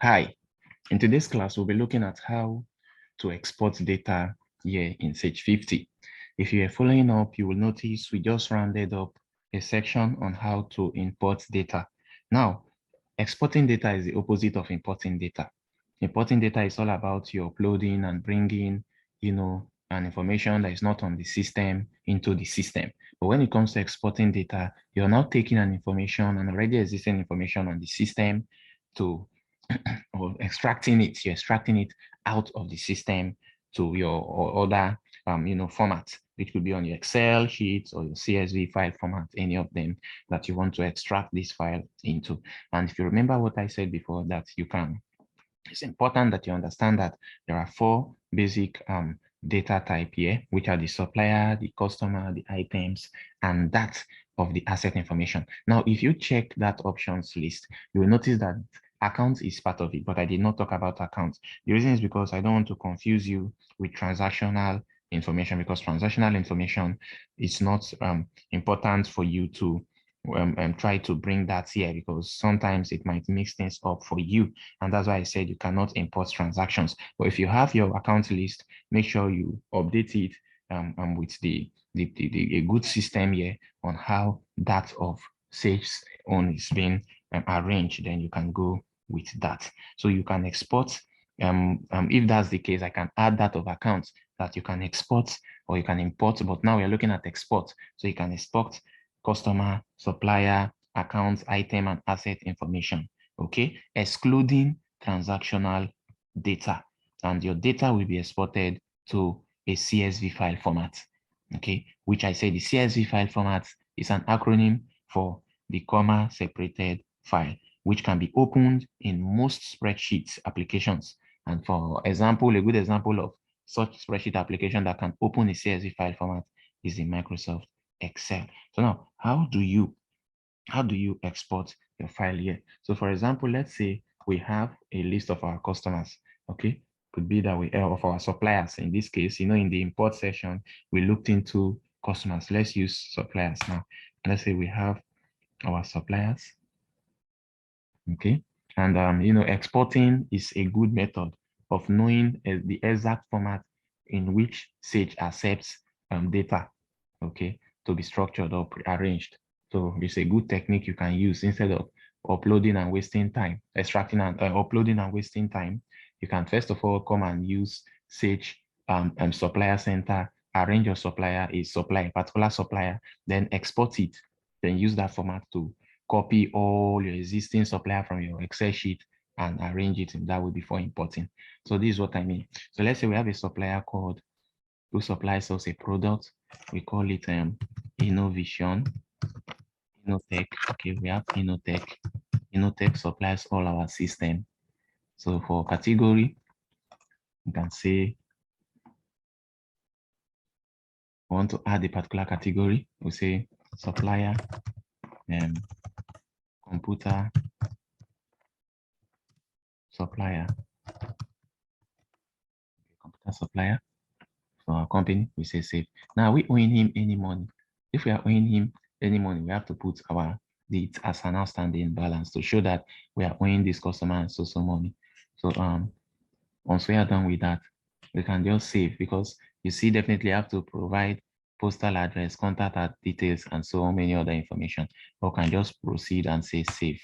Hi, in today's class, we'll be looking at how to export data here in Sage 50. If you are following up, you will notice we just rounded up a section on how to import data. Now, exporting data is the opposite of importing data. Importing data is all about you uploading and bringing, an information that is not on the system into the system. But when it comes to exporting data, you're not taking an information, an already existing information on the system to or extracting it. You're extracting it out of the system to your or other formats, which could be on your Excel sheets or your CSV file format, any of them that you want to extract this file into. And if you remember what I said before, that you can, it's important that you understand that there are four basic data type here, which are the supplier, the customer, the items, and that of the asset information. Now, if you check that options list, you will notice that accounts is part of it, but I did not talk about accounts. The reason is because I don't want to confuse you with transactional information, because transactional information is not important for you to try to bring that here, because sometimes it might mix things up for you. And that's why I said you cannot import transactions. But if you have your account list, make sure you update it with a good system here on how that of Sage's own is being arranged. Then you can go with that. So you can export. If that's the case, I can add that of accounts that you can export or you can import. But now we're looking at export. So you can export customer, supplier, accounts, item, and asset information, okay? Excluding transactional data. And your data will be exported to a CSV file format, okay? Which I say the CSV file format is an acronym for the comma separated file, which can be opened in most spreadsheets applications. And for example, a good example of such spreadsheet application that can open a CSV file format is the Microsoft Excel. So now, how do you export your file here? So for example, let's say we have a list of our customers, okay? Could be that we of our suppliers. In this case, in the import session, we looked into customers. Let's use suppliers now. Let's say we have our suppliers, okay? And exporting is a good method of knowing the exact format in which Sage accepts data, okay, to be structured or arranged. So it's a good technique you can use instead of uploading and wasting time, extracting and uploading and wasting time. You can first of all come and use Sage Supplier Center, arrange your supplier, a particular supplier, then export it, then use that format to copy all your existing supplier from your Excel sheet and arrange it in that way before importing. So this is what I mean. So let's say we have a supplier called who supplies us a product. We call it Innovation, Innotech. Okay, we have Innotech. Innotech supplies all our system. So for category, you can say we want to add a particular category. We say supplier, computer supplier, computer supplier. For our company, we say save. Now, we owing him any money. If we are owing him any money, we have to put our deeds as an outstanding balance to show that we are owing this customer so money. So once we are done with that, we can just save, because you see, definitely have to provide postal address, contact details, and so many other information. Or can just proceed and say save.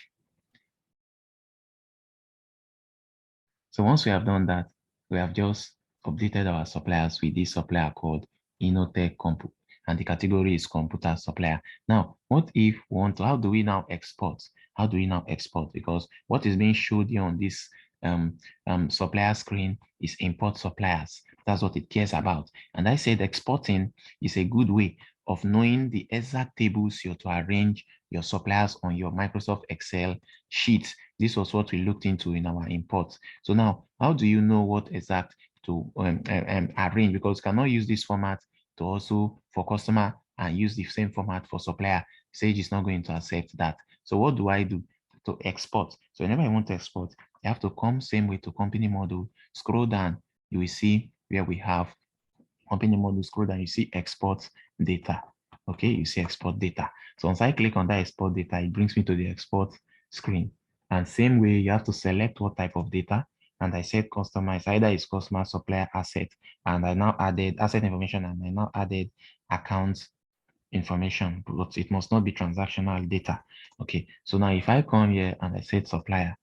So once we have done that, we have just updated our suppliers with this supplier called Innotech Compu, and the category is computer supplier. Now, what if we want to, how do we now export? How do we now export? Because what is being showed here on this supplier screen is import suppliers. That's what it cares about. And I said exporting is a good way of knowing the exact tables you're to arrange your suppliers on your Microsoft Excel sheet. This was what we looked into in our imports. So now, how do you know what exact to arrange? Because you cannot use this format to also for customer and use the same format for supplier. Sage is not going to accept that. So what do I do to export? So whenever I want to export, you have to come same way to company model, scroll down, you will see where we have company model, scroll down, you see export data. Okay, you see export data. So once I click on that export data, it brings me to the export screen. And same way, you have to select what type of data. And I said customize, either it's customer, supplier, asset. And I now added asset information, and I now added account information, but it must not be transactional data. Okay, so now if I come here and I said supplier,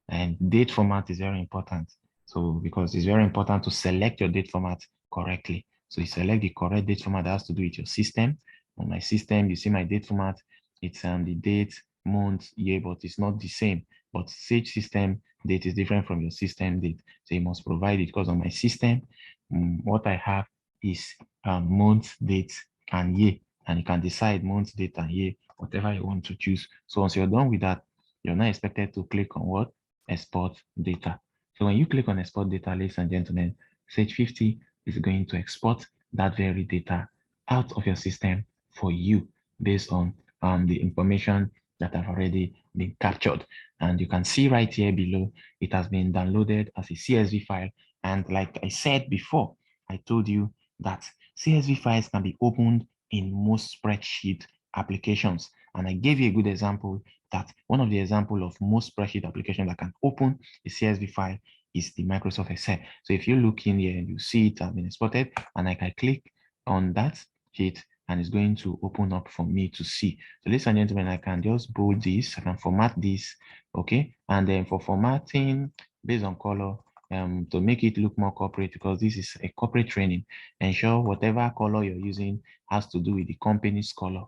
and date format is very important. So because it's very important to select your date format correctly. So you select the correct date format that has to do with your system. On my system, you see my date format, it's the date, month, year, but it's not the same. But Sage system date is different from your system date. So you must provide it, because on my system, what I have is month, date, and year. And you can decide month, date, and year, whatever you want to choose. So once you're done with that, you're not expected to click on what? Export data. So when you click on export data, ladies and gentlemen, Sage 50 is going to export that very data out of your system for you based on the information that have already been captured. And you can see right here below, it has been downloaded as a CSV file. And like I said before, I told you that CSV files can be opened in most spreadsheet applications. And I gave you a good example that one of the example of most spreadsheet applications that can open a CSV file is the Microsoft Excel. So if you look in here, you see it has been exported, and I can click on that sheet and it's going to open up for me to see. So ladies and gentlemen, I can just bold this, I can format this, okay? And then for formatting based on color, to make it look more corporate, because this is a corporate training, ensure whatever color you're using has to do with the company's color.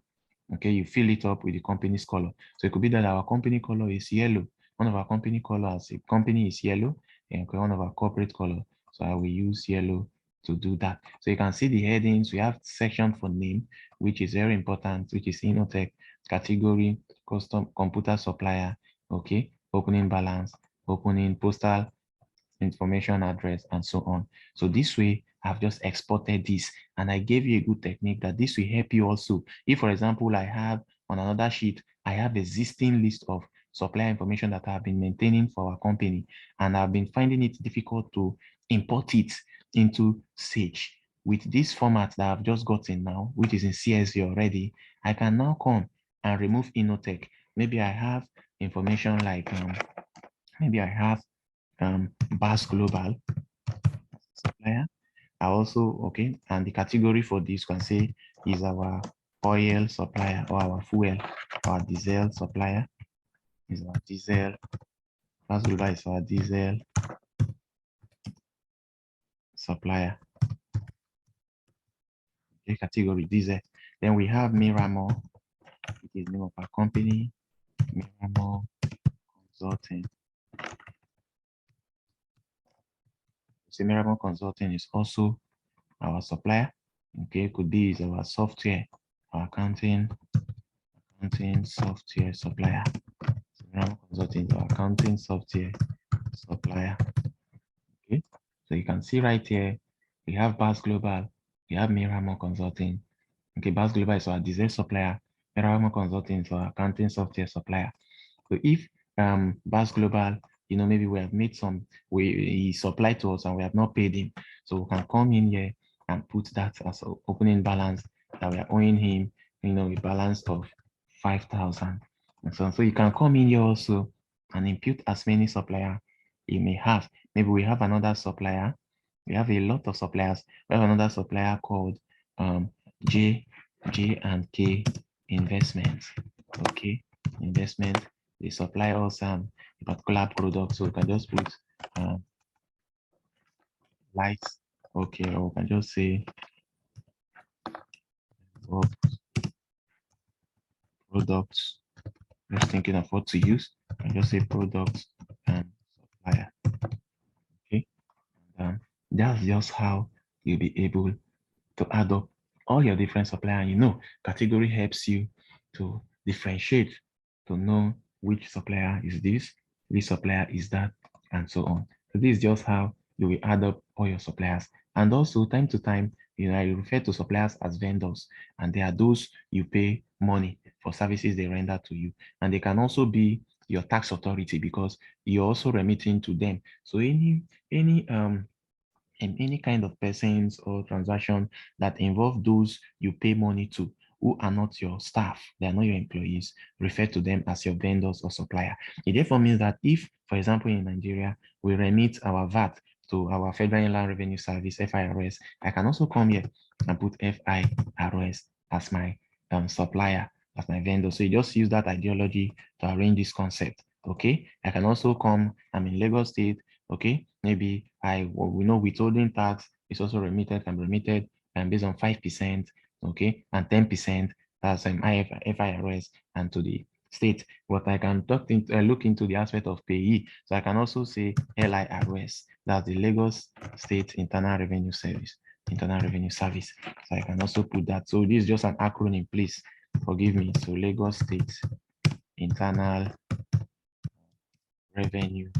Okay, you fill it up with the company's color. So it could be that our company color is yellow. One of our company colors, a company is yellow, and one of our corporate color. So I will use yellow to do that. So you can see the headings. We have section for name, which is very important, which is Innotech, category, custom, computer supplier, okay, opening balance, opening postal information address, and so on. So this way, I've just exported this, and I gave you a good technique that this will help you also. If, for example, I have on another sheet, I have existing list of supplier information that I've been maintaining for our company, and I've been finding it difficult to import it into Sage. With this format that I've just gotten now, which is in CSV already, I can now come and remove Innotech. Maybe I have information like, maybe I have BAS Global supplier. I also, okay, and the category for this can say is our oil supplier or our fuel, our diesel supplier is our diesel. BAS Global is our diesel supplier. Okay, category diesel. Then we have Miramore, it is the name of our company, Miramore Consulting. So Miramore Consulting is also our supplier. Okay, could be is our software, our accounting software supplier. So Miramore Consulting is our accounting software supplier. Okay, so you can see right here, we have BAS Global, we have Miramore Consulting. Okay, BAS Global is our design supplier, Miramore Consulting is our accounting software supplier. So if BAS Global, maybe we have made some, he supplied to us and we have not paid him. So we can come in here and put that as an opening balance that we are owing him, a balance of 5,000. And so you can come in here also and impute as many supplier you may have. Maybe we have another supplier. We have a lot of suppliers. We have another supplier called J and K Investments. Okay, investment. They supply us a particular product, so we can just put lights. Okay, or we can just say products. Just thinking of what to use. I can just say products and supplier. Okay, that's just how you'll be able to add up all your different suppliers. Category helps you to differentiate, to know which supplier is this, which supplier is that, and so on. So this is just how you will add up all your suppliers. And also time to time, I refer to suppliers as vendors, and they are those you pay money for services they render to you. And they can also be your tax authority because you're also remitting to them. So any and any kind of persons or transaction that involve those you pay money to who are not your staff, they are not your employees, refer to them as your vendors or supplier. It therefore means that if, for example, in Nigeria, we remit our VAT to our Federal Inland Revenue Service, FIRS, I can also come here and put FIRS as my supplier, as my vendor. So you just use that ideology to arrange this concept. Okay, I can also come, I'm in Lagos State. Okay, maybe we know withholding tax is also remitted, can be remitted based on 5%, okay, and 10%, that's FIRS and to the state. But I can look into the aspect of payee. So I can also say LIRS, that's the Lagos State Internal Revenue Service. Internal Revenue Service. So I can also put that. So this is just an acronym, please forgive me. So Lagos State Internal Revenue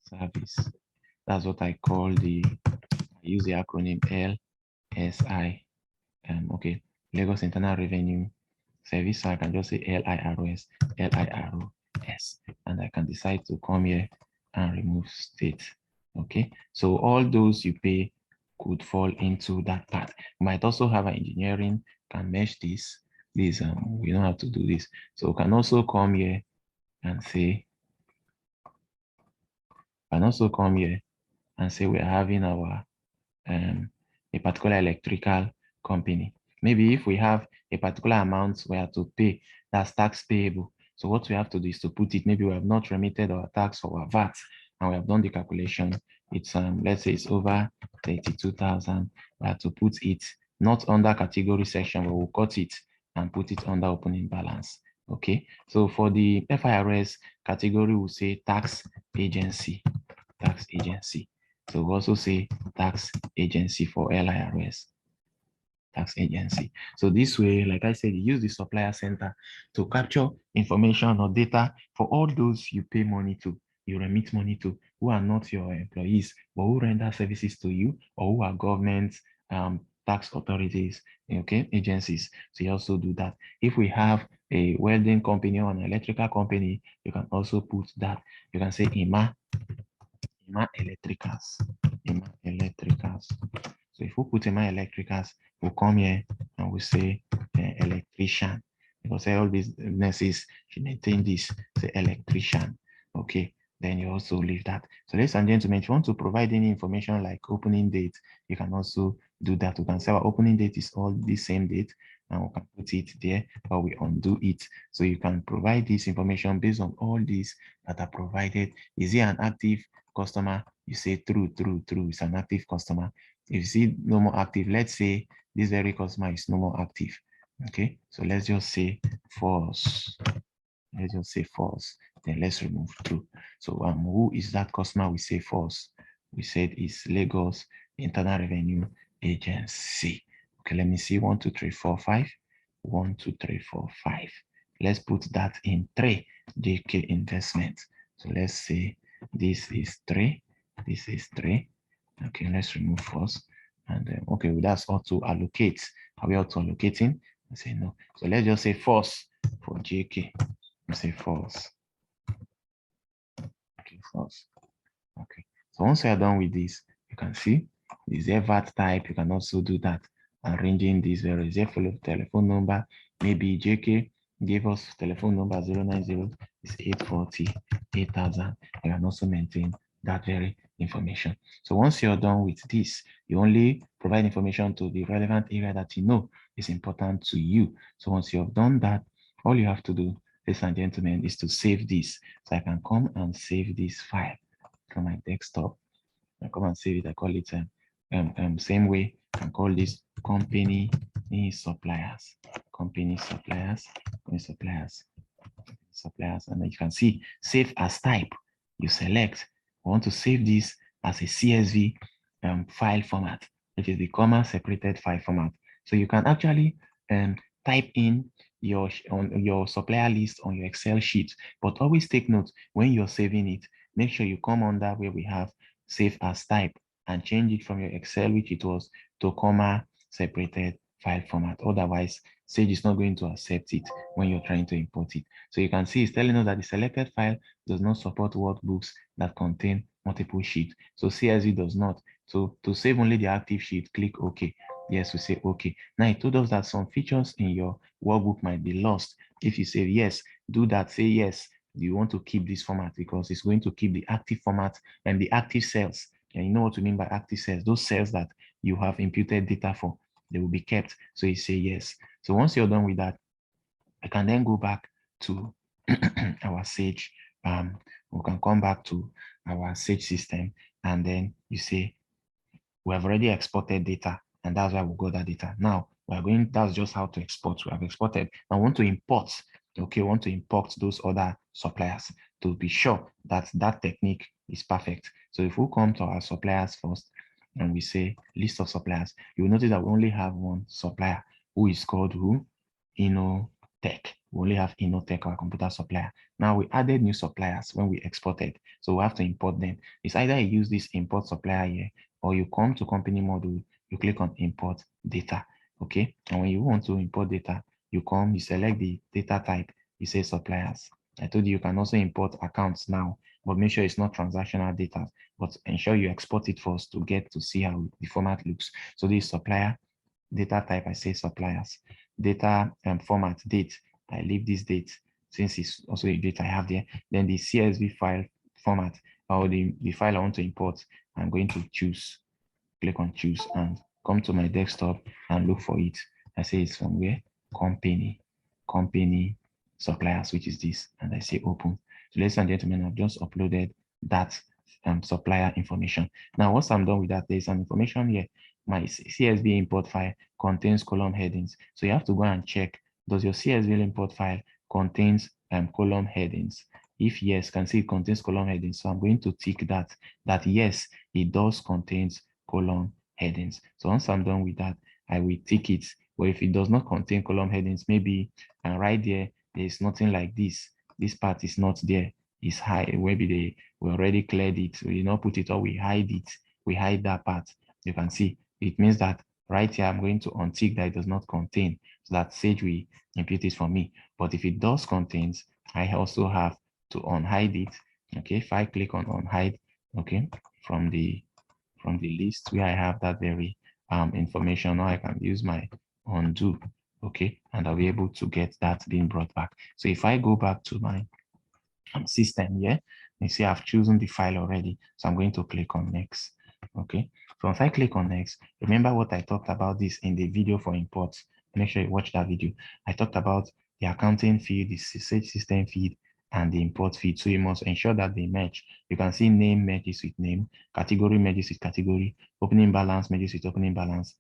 Service. That's what I call I use the acronym LSI. Okay, Lagos Internal Revenue Service. So I can just say LIRS, LIROS, and I can decide to come here and remove state. Okay, so all those you pay could fall into that part. You might also have an engineering, can mesh this. We know how to do this. So we can also come here and say, we're having our a particular electrical company. Maybe if we have a particular amount we have to pay, that's tax payable. So what we have to do is to put it, maybe we have not remitted our tax or our VAT, and we have done the calculation. It's let's say it's over 32,000. We have to put it not under category section, but we'll cut it and put it under opening balance. Okay, so for the FIRS category, we'll say tax agency, tax agency. So we also say tax agency for LIRS, tax agency. So this way, like I said, you use the supplier center to capture information or data for all those you pay money to, you remit money to, who are not your employees, but who render services to you, or who are government tax authorities, okay, agencies. So you also do that. If we have a welding company or an electrical company, you can also put that. You can say IMA Electricals. IMA Electricals. So if we put IMA Electricals, we'll come here and we say electrician. Because all these businesses should maintain this, say electrician. Okay, then you also leave that. So ladies and gentlemen, if you want to provide any information like opening date, you can also do that. We can say our opening date is all the same date, and we can put it there, or we undo it. So you can provide this information based on all these that are provided. Is he an active customer? You say true, it's an active customer. If you see no more active, let's say this very customer is no more active. Okay, so let's just say false. Let's just say false. Then let's remove true. So who is that customer? We say false. We said it's Lagos Internal Revenue Agency. Okay, let me see. 1, 2, 3, 4, 5. 1, 2, 3, 4, 5. Let's put that in 3 JK investment. So let's say this is 3. This is 3. Okay, let's remove false. And then, okay, well, that's auto allocate. Are we auto allocating? I say no. So let's just say false for JK. We say false. Okay, false. Okay. So once you are done with this, you can see this VAT type. You can also do that. Arranging this very full telephone number. Maybe JK gave us telephone number 090 is 840 8000. You can also maintain that very information. So once you're done with this, you only provide information to the relevant area that you know is important to you. So once you've done that, all you have to do, ladies and gentlemen, is to save this. So I can come and save this file from my desktop. I come and save it. I call it same way. I can call this company suppliers, company suppliers, and then you can see save as type. You select. I want to save this as a CSV file format, which is the comma separated file format. So you can actually type in your supplier list on your Excel sheet, but always take note when you're saving it. Make sure you come under where we have save as type and change it from your Excel, which it was, to comma separated file format. Otherwise, Sage is not going to accept it when you're trying to import it. So you can see it's telling us that the selected file does not support workbooks that contain multiple sheets. So CSV does not. So to save only the active sheet, click OK. Yes, we say okay. Now it told us that some features in your workbook might be lost. If you say yes, do that, say yes. You want to keep this format because it's going to keep the active format and the active cells. And you know what we mean by active cells, those cells that you have imputed data for, they will be kept. So you say yes. So once you're done with that, I can then go back to our Sage. We can come back to our Sage system, and then you say, we have already exported data, and that's why we got that data. Now we're going, that's just how to export. We have exported. I want to import, okay, want to import those other suppliers to be sure that that technique is perfect. So if we come to our suppliers first, and we say list of suppliers, you will notice that we only have one supplier who is called who? InnoTech. We only have InnoTech, our computer supplier. Now we added new suppliers when we exported, so we have to import them. It's either you use this import supplier here, or you come to company module, you click on import data, okay? And when you want to import data, you come, you select the data type, you say suppliers. I told you can also import accounts now, but make sure it's not transactional data, but ensure you export it first to get to see how the format looks. So this supplier, data type, I say suppliers. Data format, date, I leave this date since it's also a date I have there. Then the CSV file format, or the file I want to import, I'm going to choose, click on choose, and come to my desktop and look for it. I say it's from where? Company suppliers, which is this, and I say open. So ladies and gentlemen, I've just uploaded that supplier information. Now, once I'm done with that, there's some information here. My CSV import file contains column headings. So you have to go and check, does your CSV import file contains column headings? If yes, can see it contains column headings. So I'm going to tick that yes, it does contains column headings. So once I'm done with that, I will tick it. But if it does not contain column headings, maybe right there is nothing like this. This part is not there. It's high. Maybe we already cleared it. We did not put it, or we hide it. We hide that part. You can see it means that right here I'm going to untick that it does not contain, so that Sage will impute it for me. But if it does contains, I also have to unhide it. Okay, if I click on unhide, okay, from the list where I have that very information, now I can use my undo, okay, and I'll be able to get that being brought back. So if I go back to my system here, you see I've chosen the file already, so I'm going to click on next. Okay, so if I click on next, remember what I talked about this in the video for imports. Make sure you watch that video. I talked about the accounting field, the Sage system field, and the import field. So you must ensure that they match. You can see name matches with name, category matches with category, opening balance matches with opening balance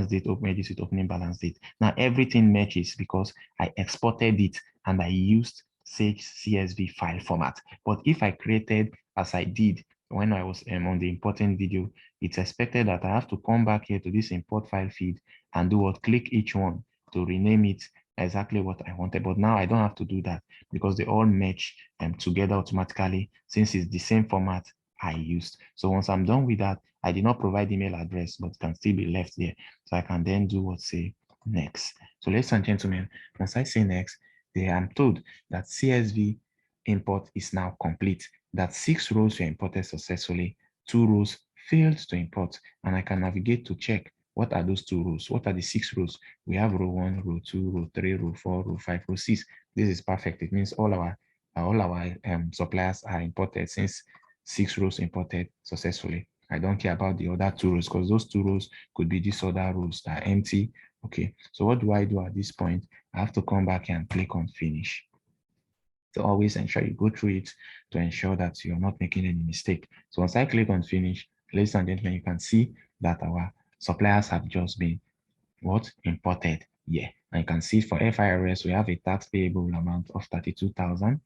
date matches with opening balance date. Now everything matches because I exported it and I used Sage CSV file format. But if I created, as I did when I was on the importing video, it's expected that I have to come back here to this import file feed and do what? Click each one to rename it exactly what I wanted. But now I don't have to do that because they all match together automatically since it's the same format I used. So once I'm done with that, I did not provide email address, but can still be left there. So I can then do what? Say next. So ladies and gentlemen, once I say next, I am told that CSV import is now complete, that 6 rows were imported successfully, 2 rows failed to import, and I can navigate to check what are those 2 rows, what are the 6 rows. We have row 1, row 2, row 3, row 4, row 5, row 6. This is perfect. It means all our suppliers are imported since 6 rows imported successfully. I don't care about the other 2 rows because those 2 rows could be these other rows that are empty. Okay, so what do I do at this point? I have to come back and click on finish. So always ensure you go through it to ensure that you're not making any mistake. So once I click on finish, ladies and gentlemen, you can see that our suppliers have just been imported here. And you can see for FIRS, we have a tax payable amount of 32,000.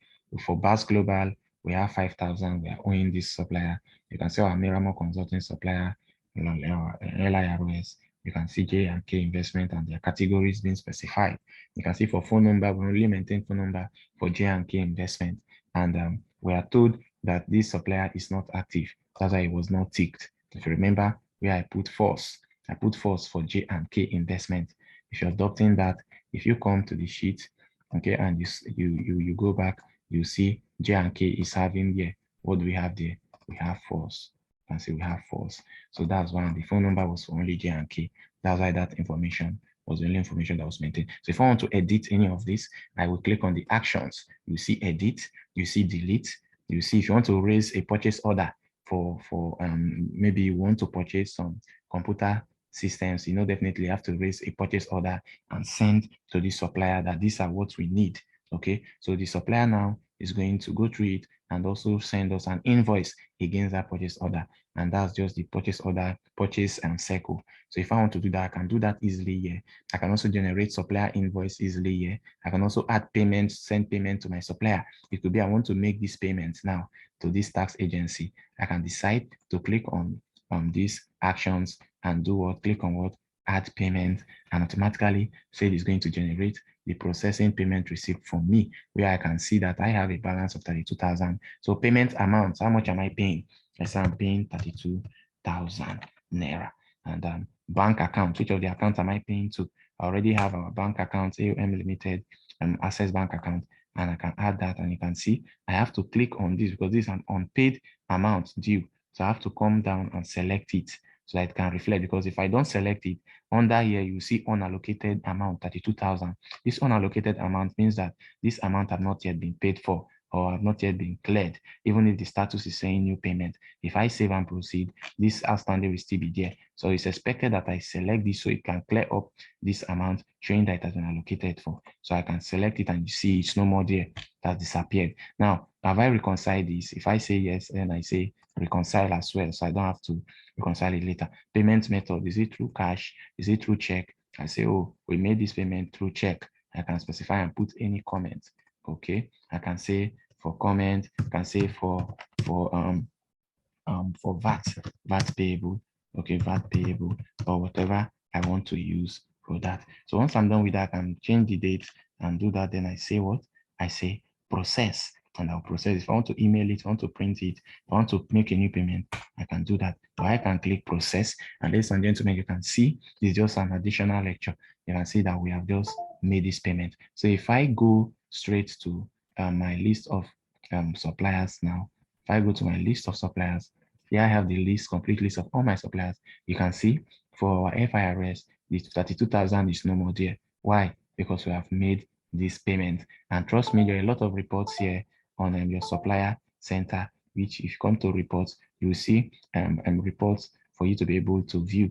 For BAS Global, we have 5,000. We are owing this supplier. You can see our Miramore Consulting supplier, LIROS. You can see J and K investment and their categories being specified. You can see for phone number, we only maintain phone number for J and K investment. And we are told that this supplier is not active. That's why it was not ticked. If you remember where I put false for J and K investment. If you're adopting that, if you come to the sheet, okay, and you go back, you see J and K is having here. What do we have there? We have false. You can see we have false. So that's why the phone number was for only J and K. That's why that information was the only information that was maintained. So if I want to edit any of this, I will click on the actions. You see edit, you see delete, you see if you want to raise a purchase order for maybe you want to purchase some computer systems, definitely have to raise a purchase order and send to the supplier that these are what we need. Okay, so the supplier now is going to go through it and also send us an invoice against that purchase order. And that's just the purchase order, purchase and cycle. So if I want to do that, I can do that easily here. I can also generate supplier invoice easily here. I can also add payments, send payment to my supplier. It could be I want to make this payment now to this tax agency. I can decide to click on these actions and do what? Click on what? Add payment, and automatically say it's going to generate the processing payment receipt from me, where I can see that I have a balance of 32,000. So payment amount, how much am I paying? Let's say I'm paying 32,000 naira. And bank account, which of the accounts am I paying to? I already have our bank account, AOM Limited, Access Bank account, and I can add that, and you can see I have to click on this because this is an unpaid amount due. So I have to come down and select it so that it can reflect, because if I don't select it, under here, you see unallocated amount, 32,000. This unallocated amount means that this amount have not yet been paid for or have not yet been cleared, even if the status is saying new payment. If I save and proceed, this outstanding will still be there. So it's expected that I select this so it can clear up this amount, showing that it has been allocated for. So I can select it and you see it's no more there, it has disappeared. Now, have I reconciled this? If I say yes, then I say reconcile as well, so I don't have to reconcile it later. Payment method, is it through cash? Is it through check? I say, oh, we made this payment through check. I can specify and put any comment. Okay, I can say for comment, I can say for VAT payable, okay, VAT payable, or whatever I want to use for that. So once I'm done with that, I can change the date and do that. Then I say what? I say process, and I'll process. If I want to email it, if I want to print it, if I want to make a new payment, I can do that. Or I can click process. And ladies and gentlemen, you can see it's just an additional lecture. You can see that we have just made this payment. So if I go straight to my list of suppliers now, if I go to my list of suppliers, here I have the list, complete list of all my suppliers. You can see for our FIRS, the 32,000 is no more there. Why? Because we have made this payment. And trust me, there are a lot of reports here on your supplier center, which if you come to reports, you will see reports for you to be able to view,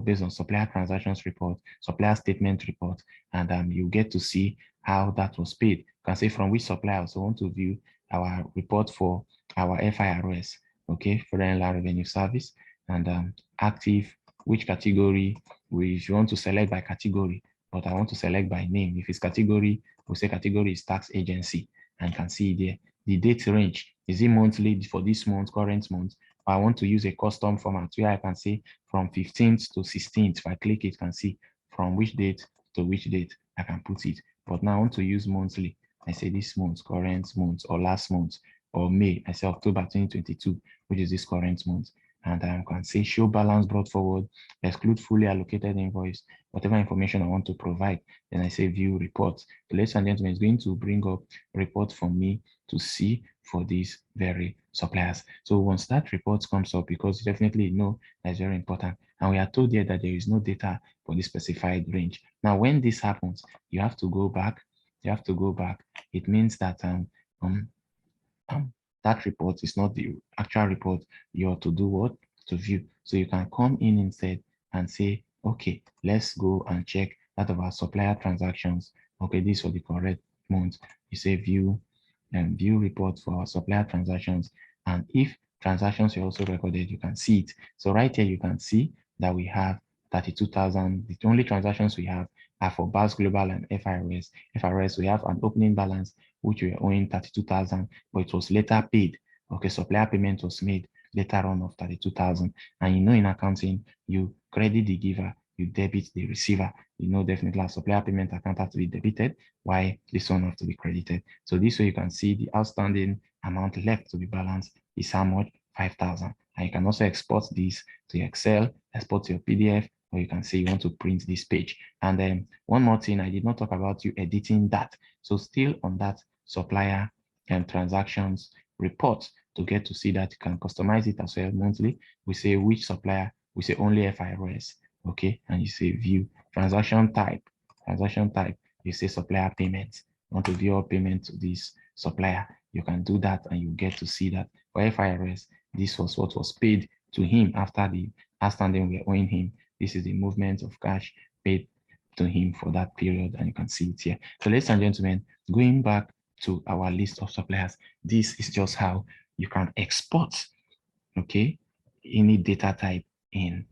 based on supplier transactions report, supplier statement report, and you get to see how that was paid. You can say from which supplier. So want to view our report for our FIRS, okay, Foreign Land Revenue Service, and active, which category, if you want to select by category, but I want to select by name. If it's category, we'll say category is tax agency, and you can see there the date range. Is it monthly for this month, current month? I want to use a custom format where I can say from 15th to 16th. If I click it, you can see from which date to which date I can put it. But now I want to use monthly. I say this month, current month, or last month, or May. I say October 2022, which is this current month. And I can say show balance brought forward, exclude fully allocated invoice, whatever information I want to provide. Then I say view reports. So ladies and gentlemen, it's going to bring up reports for me to see for these very suppliers. So once that report comes up, because definitely that's very important, and we are told here that there is no data for the specified range. Now, when this happens, you have to go back. You have to go back. It means that that report is not the actual report you are to do what? To view. So you can come in instead and say, okay, let's go and check that of our supplier transactions. Okay, this for the correct month. You say view and view report for our supplier transactions. And if transactions are also recorded, you can see it. So right here, you can see that we have 32,000. The only transactions we have are for BAS Global and FIRS. FIRS, we have an opening balance, which we are owing 32,000, but it was later paid. Okay, supplier payment was made later on of 32,000. And in accounting, you credit the giver, you debit the receiver. Definitely a supplier payment account has to be debited, while this one has to be credited. So this way you can see the outstanding amount left to be balanced is how much? 5,000. And you can also export this to Excel, export to your PDF, or you can say you want to print this page. And then one more thing, I did not talk about you editing that. So still on that supplier and transactions report, to get to see that you can customize it as well monthly. We say which supplier, we say only FIRS. okay? And you say view transaction type, you say supplier payments. You want to view all payment to this supplier, you can do that and you get to see that for FIRS, this was what was paid to him after the outstanding we are owing him. This is the movement of cash paid to him for that period, and you can see it here. So ladies and gentlemen, going back to our list of suppliers, this is just how you can export, okay, any data type in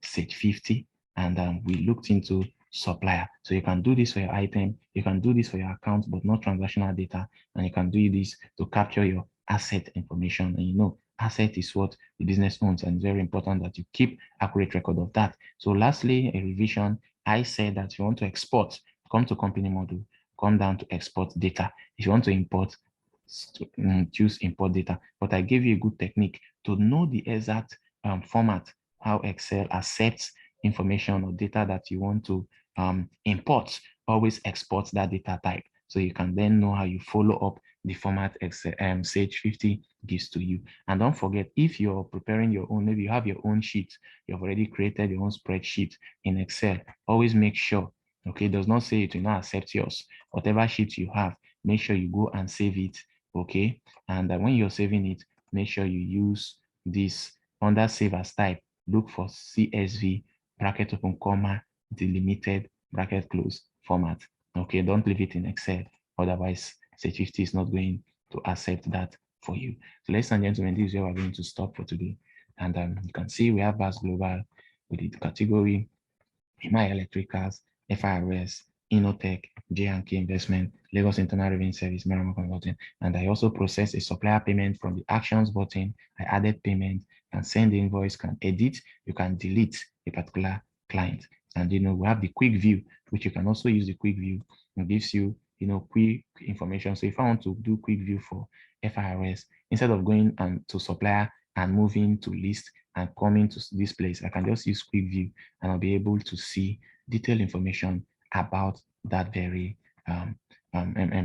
Sage 50. And we looked into supplier. So you can do this for your item, you can do this for your account, but not transactional data. And you can do this to capture your asset information. And you know, asset is what the business owns, and it's very important that you keep accurate record of that. So lastly, a revision, I said that if you want to export, come to company module, come down to export data. If you want to import, choose import data. But I gave you a good technique to know the exact format, how Excel accepts information or data that you want to import. Always export that data type. So you can then know how you follow up the format Excel, Sage 50 gives to you. And don't forget, if you're preparing your own, maybe you have your own sheet, you've already created your own spreadsheet in Excel, always make sure, okay, does not say it will not accept yours. Whatever sheet you have, make sure you go and save it, okay? And when you're saving it, make sure you use this under save as type, look for CSV, bracket open, comma, delimited, bracket close format. Okay, don't leave it in Excel. Otherwise, Sage 50 is not going to accept that for you. So ladies and gentlemen, this is where we're going to stop for today. And you can see we have VAS Global with the category My Electricals, FIRS, Innotech, J&K Investment, Lagos Internal Revenue Service, Merriman Consulting. And I also process a supplier payment from the actions button. I added payment, can send the invoice, can edit, you can delete a particular client. And you know, we have the quick view, which you can also use the quick view. It gives you, you know, quick information. So if I want to do quick view for FIRS, instead of going to supplier and moving to list and coming to this place, I can just use quick view and I'll be able to see detailed information about that very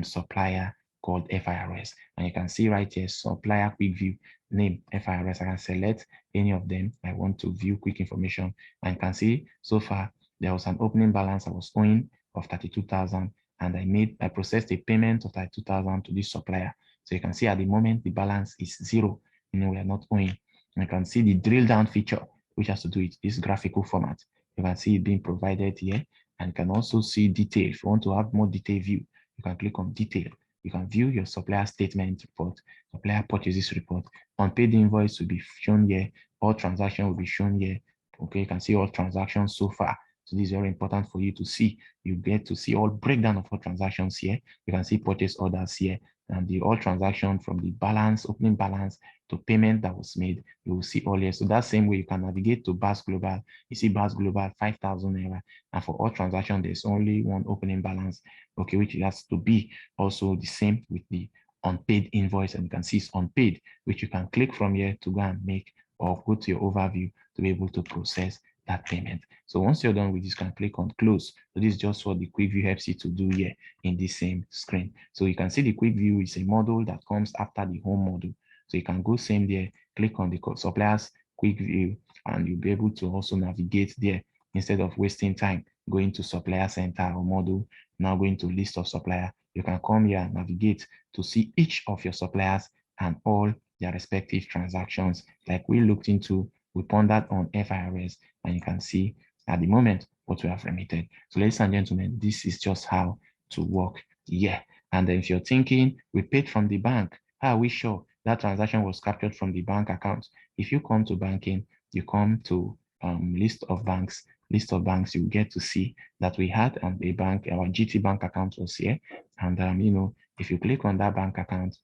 supplier called FIRS. And you can see right here, supplier quick view, name FIRS. I can select any of them. I want to view quick information. And you can see so far there was an opening balance I was owing of 32,000, and I processed a payment of 32,000 to this supplier. So you can see at the moment the balance is zero, you know, we are not owing. And you can see the drill down feature, which has to do with this graphical format. You can see it being provided here, and you can also see detail. If you want to have more detailed view, you can click on detail. You can view your supplier statement report, supplier purchases report. Unpaid invoice will be shown here. All transactions will be shown here. Okay, you can see all transactions so far. So this is very important for you to see. You get to see all breakdown of all transactions here. You can see purchase orders here, and the all transaction from the balance, opening balance to payment that was made, you will see all here. So that same way you can navigate to VAS Global. You see VAS Global 5,000 naira, and for all transactions, there's only one opening balance, okay, which has to be also the same with the unpaid invoice, and you can see it's unpaid, which you can click from here to go and make or go to your overview to be able to process that payment. So once you're done with this, you can click on close. So this is just what the quick view helps you to do here in this same screen. So you can see the quick view is a module that comes after the home module. So you can go same there, click on the suppliers quick view, and you'll be able to also navigate there instead of wasting time going to supplier center or module. Now going to list of supplier, you can come here and navigate to see each of your suppliers and all their respective transactions. Like we looked into, we pondered on FIRS, and you can see at the moment what we have remitted. So ladies and gentlemen, this is just how to work here. And then if you're thinking, we paid from the bank, how are we sure that transaction was captured from the bank account? If you come to banking, you come to list of banks, you get to see that we had a bank, our GT bank account was here. And you know, if you click on that bank account,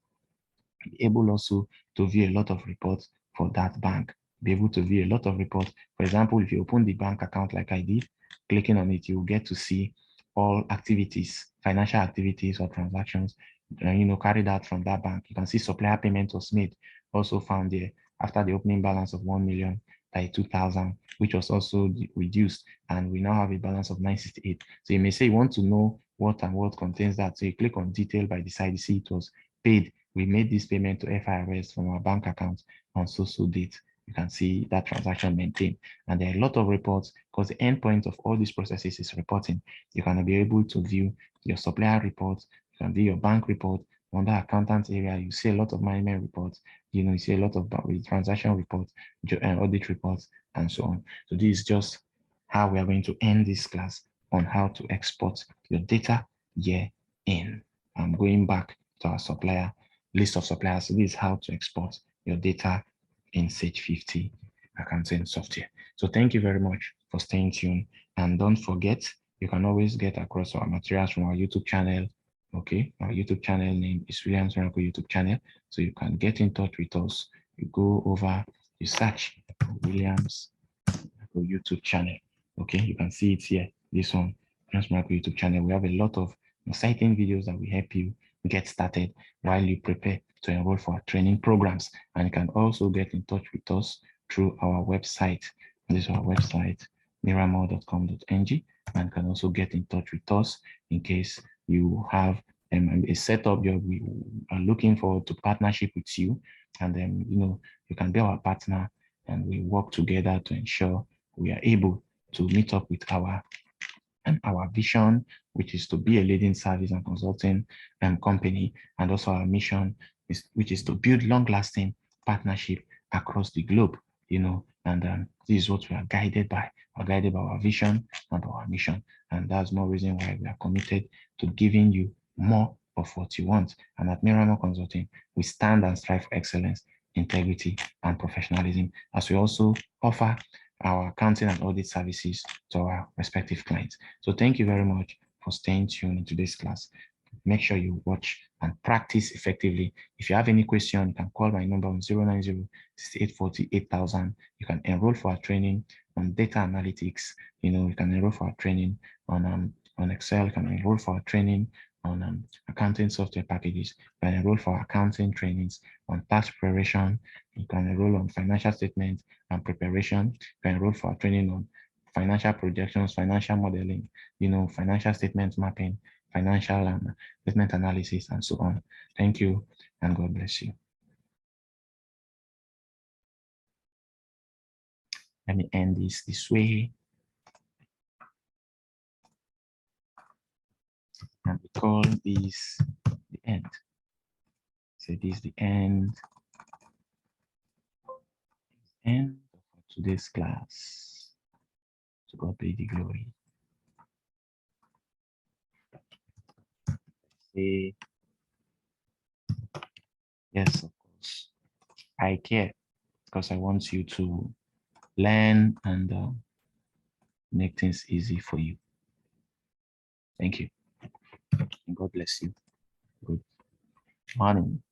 be able also to view a lot of reports for that bank. Be able to view a lot of reports. For example, if you open the bank account like I did, clicking on it, you will get to see all activities, financial activities or transactions, you know, carried out from that bank. You can see supplier payment was made, also found there after the opening balance of 1,032,000, which was also reduced, and we now have a balance of 968. So you may say you want to know what and what contains that. So you click on detail by the side, you see it was paid. We made this payment to FIRS from our bank account on so date. you can see that transaction maintained. And there are a lot of reports because the endpoint of all these processes is reporting. You can be able to view your supplier reports, you can view your bank report. On the accountant area, you see a lot of management reports, you see a lot of transaction reports, audit reports, and so on. So this is just how we are going to end this class on how to export your data year in. I'm going back to our supplier list of suppliers. So this is how to export your data in Sage 50 accounting software. So thank you very much for staying tuned. And don't forget, you can always get across our materials from our YouTube channel. Okay, our YouTube channel name is Williams Miracle YouTube channel. So you can get in touch with us. You go over, you search Williams Miracle YouTube channel. Okay, you can see it here. This one, Williams Miracle YouTube channel. We have a lot of exciting videos that will help you get started while you prepare to enroll for our training programs. And you can also get in touch with us through our website. This is our website, miramore.com.ng, and can also get in touch with us in case you have a setup job. We are looking forward to partnership with you, and then you can be our partner, and we work together to ensure we are able to meet up with our vision, which is to be a leading service and consulting company, and also our mission, which is to build long-lasting partnership across the globe, and this is what we are guided by. We're guided by our vision and our mission, and that's more reason why we are committed to giving you more of what you want. And at Miramore Consulting, we stand and strive for excellence, integrity, and professionalism, as we also offer our accounting and audit services to our respective clients. So thank you very much for staying tuned in today's class. Make sure you watch and practice effectively. If you have any question, you can call my number on 090-6840-8000. You can enroll for our training on data analytics. You can enroll for our training on Excel. You can enroll for our training on accounting software packages. You can enroll for accounting trainings on tax preparation. You can enroll on financial statements and preparation. You can enroll for our training on financial projections, financial modeling, financial statement mapping, financial statement analysis, and so on. Thank you, and God bless you. Let me end this way. And we call this the end. So this is the end of today's class. To God be the glory. Say, yes, of course. I care because I want you to learn and make things easy for you. Thank you. And God bless you. Good morning.